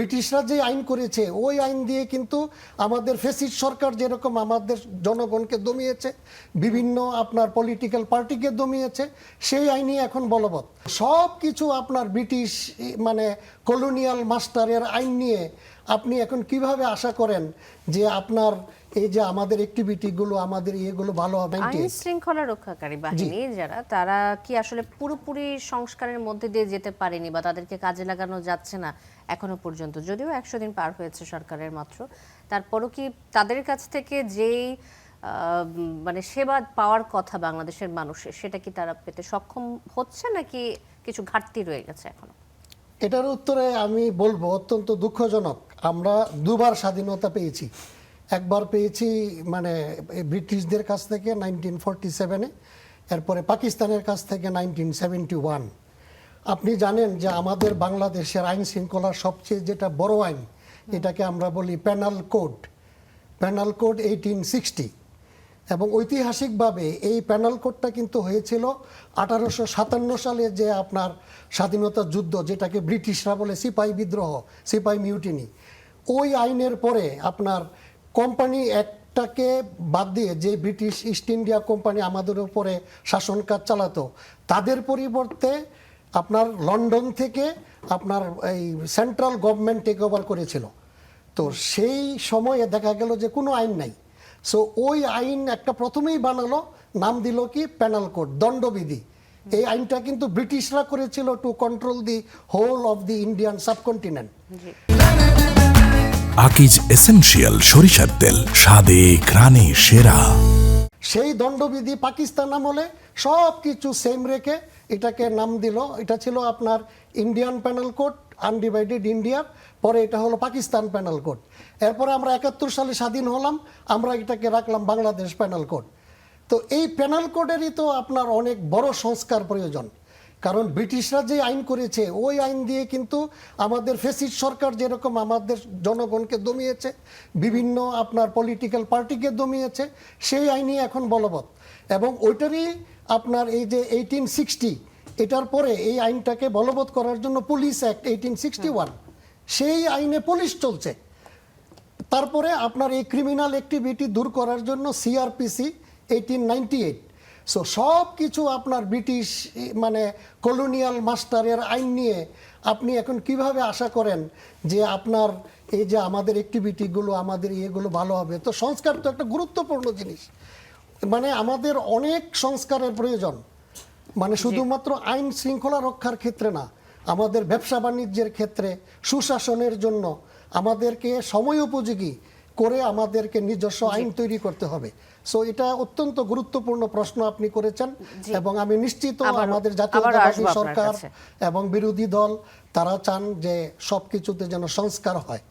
ব্রিটিশরা যে আইন করেছে ওই আইন দিয়ে কিন্তু আমাদের ফ্যাসিস্ট সরকার যেরকম আমাদের জনগণকে দমিয়েছে, বিভিন্ন আপনার পলিটিক্যাল পার্টিকে দমিয়েছে, সেই আইনই এখন বলবৎ। সব কিছু আপনার ব্রিটিশ মানে কলোনিয়াল মাস্টারের আইন নিয়ে আপনি এখন কিভাবে আশা করেন যে আপনার এই যে আমাদের অ্যাক্টিভিটিগুলো আমাদের ইয়েগুলো ভালো হবে? আইন শৃঙ্খলা রক্ষাকারী বাহিনী যারা, তারা কি আসলে পুরোপুরি সংস্কারের মধ্যে দিয়ে যেতে পারেনি বা তাদেরকে কাজে লাগানো যাচ্ছে না এখনো পর্যন্ত? যদিও 100 দিন পার হয়েছে সরকারের মাত্র, তারপরও কি তাদের কাছ থেকে যেই মানে সেবা পাওয়ার কথা বাংলাদেশের মানুষের, সেটা কি তারা পেতে সক্ষম হচ্ছে নাকি কিছু ঘাটতি রয়ে গেছে এখনো? এটার উত্তরে আমি বলবো অত্যন্ত দুঃখজনক। আমরা দুবার স্বাধীনতা পেয়েছি। একবার পেয়েছি মানে ব্রিটিশদের কাছ থেকে 1947-এ, এরপরে পাকিস্তানের কাছ থেকে 1971। আপনি জানেন যে আমাদের বাংলাদেশের আইন শৃঙ্খলার সবচেয়ে যেটা বড় আইন, এটাকে আমরা বলি পেনাল কোড। পেনাল কোড 1860, এবং ঐতিহাসিকভাবে এই পেনাল কোডটা কিন্তু হয়েছিল 1857 সালে, যে আপনার স্বাধীনতা যুদ্ধ, যেটাকে ব্রিটিশরা বলে সিপাহী বিদ্রোহ, সিপাহী মিউটিনি। ওই আইনের পরে আপনার কোম্পানি একটাকে বাদ দিয়ে, যে ব্রিটিশ ইস্ট ইন্ডিয়া কোম্পানি আমাদের উপরে শাসন কাজ চালাতো, তাদের পরিবর্তে আপনার লন্ডন থেকে আপনার এই সেন্ট্রাল গভর্নমেন্ট টেক ওভার করেছিল। তো সেই সময়ে দেখা গেল যে কোনো আইন নাই। সো ওই আইন একটা প্রথমেই বানালো, নাম দিল কি পেনাল কোড, দণ্ডবিধি। এই আইনটা কিন্তু ব্রিটিশরা করেছিল to control the whole of the Indian subcontinent. Akij essential সরিষার তেল, স্বাদে ঘ্রাণে সেরা। সেই দণ্ডবিধি পাকিস্তান আমলে সব কিছু সেম রেখে এটাকে নাম দিল। এটা ছিল আপনার ইন্ডিয়ান পেনাল কোড, আনডিভাইডেড ইন্ডিয়ার, পরে এটা হলো পাকিস্তান পেনাল কোড। এরপরে আমরা 71 সালে স্বাধীন হলাম, আমরা এটাকে রাখলাম বাংলাদেশ পেনাল কোড। তো এই পেনাল কোডেরই তো আপনার অনেক বড় সংস্কার প্রয়োজন, কারণ ব্রিটিশরা যে আইন করেছে ওই আইন দিয়ে কিন্তু আমাদের ফ্যাসিস্ট সরকার যেরকম আমাদের জনগণকে দমিয়েছে, বিভিন্ন আপনার পলিটিক্যাল পার্টিকে দমিয়েছে, সেই আইনই এখন বলবৎ। এবং ওইটারই আপনার এই যে 1860, এটার পরে এই আইনটাকে বলবৎ করার জন্য পুলিশ অ্যাক্ট 1861, সেই আইনে পুলিশ চলছে। তারপরে আপনার এই ক্রিমিনাল অ্যাক্টিভিটি দূর করার জন্য সিআরপিসি 1898। সো সব কিছু আপনার ব্রিটিশ মানে কলোনিয়াল মাস্টারের আইন নিয়ে আপনি এখন কিভাবে আশা করেন যে আপনার এই যে আমাদের অ্যাক্টিভিটিগুলো আমাদের ইয়েগুলো ভালো হবে? তো সংস্কার তো একটা গুরুত্বপূর্ণ জিনিস, মানে আমাদের অনেক সংস্কারের প্রয়োজন, মানে শুধুমাত্র আইন শৃঙ্খলা রক্ষার ক্ষেত্রে না, আমাদের ব্যবসা বাণিজ্যের ক্ষেত্রে, সুশাসনের জন্য আমাদেরকে সময় উপযোগী করে আমাদেরকে নিজস্ব আইন তৈরি করতে হবে। সো এটা অত্যন্ত গুরুত্বপূর্ণ প্রশ্ন আপনি করেছেন, এবং আমি নিশ্চিত আমাদের জাতীয়তাবাদী সরকার এবং বিরোধী দল তারা চান যে সবকিছুতে যেন সংস্কার হয়।